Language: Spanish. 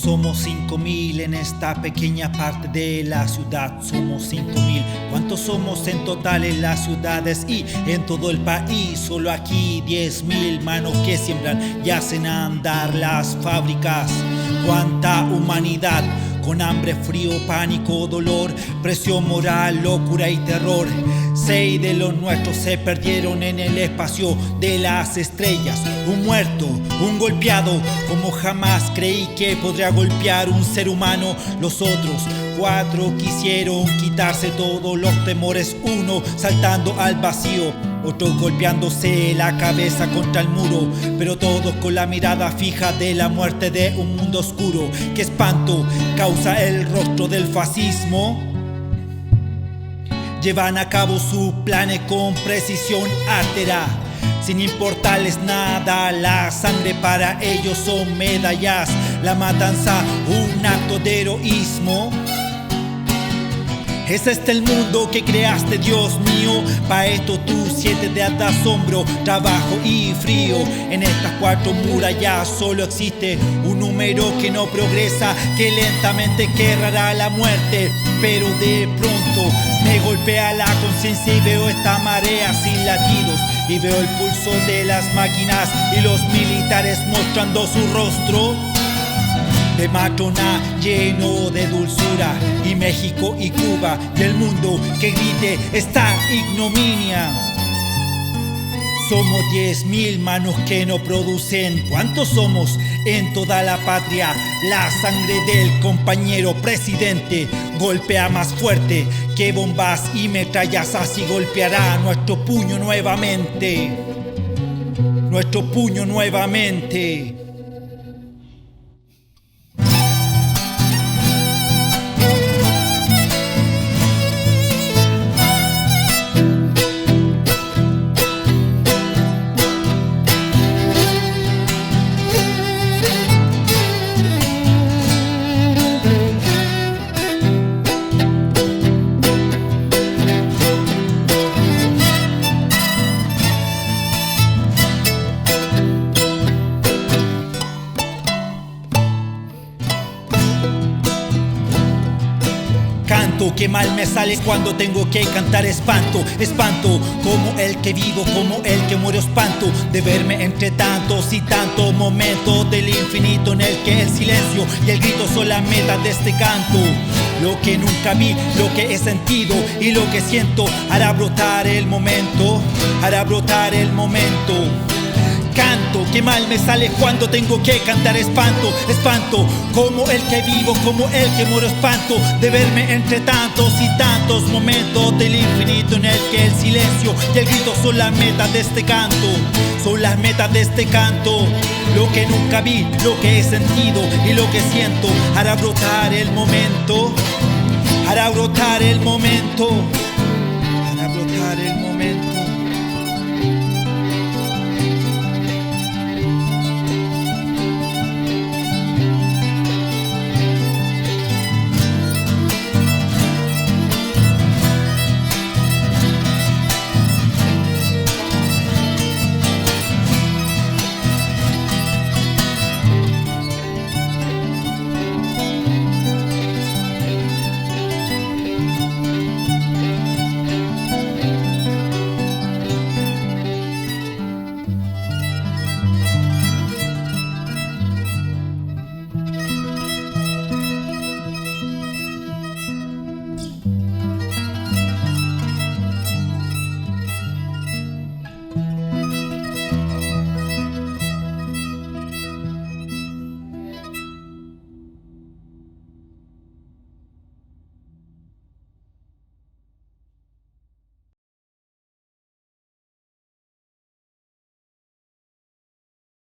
Somos 5000 en esta pequeña parte de la ciudad. Somos 5000. ¿Cuántos somos en total en las ciudades y en todo el país? Solo aquí 10.000 manos que siembran y hacen andar las fábricas. Cuánta humanidad con hambre, frío, pánico, dolor, presión moral, locura y terror. 6 de los nuestros se perdieron en el espacio de las estrellas. Un muerto, un golpeado, como jamás creí que podría golpear un ser humano. Los otros 4 quisieron quitarse todos los temores. Uno saltando al vacío, otro golpeándose la cabeza contra el muro, pero todos con la mirada fija de la muerte de un mundo oscuro. ¡Qué espanto causa el rostro del fascismo! Llevan a cabo sus planes con precisión ártera, sin importarles nada. La sangre para ellos son medallas, la matanza un acto de heroísmo. ¿Es este el mundo que creaste, Dios mío? Pa' esto tú sientes de alta asombro, trabajo y frío. En estas 4 murallas solo existe un número que no progresa, que lentamente querrá la muerte. Pero de pronto me golpea la conciencia y veo esta marea sin latidos, y veo el pulso de las máquinas y los militares mostrando su rostro de matrona lleno de dulzura, y México y Cuba y el mundo que grite esta ignominia. Somos 10.000 manos que no producen. ¿Cuántos somos en toda la patria? La sangre del compañero presidente golpea más fuerte que bombas y metrallas. Así golpeará nuestro puño nuevamente. Nuestro puño nuevamente. Qué mal me sale cuando tengo que cantar. Espanto, espanto, como el que vivo, como el que muero. Espanto de verme entre tantos y tantos momentos del infinito en el que el silencio y el grito son las metas de este canto. Lo que nunca vi, lo que he sentido y lo que siento hará brotar el momento, hará brotar el momento. Canto, qué mal me sale cuando tengo que cantar. Espanto, espanto, como el que vivo, como el que muero. Espanto de verme entre tantos y tantos momentos del infinito en el que el silencio y el grito son las metas de este canto, son las metas de este canto. Lo que nunca vi, lo que he sentido y lo que siento hará brotar el momento, hará brotar el momento, hará brotar el momento.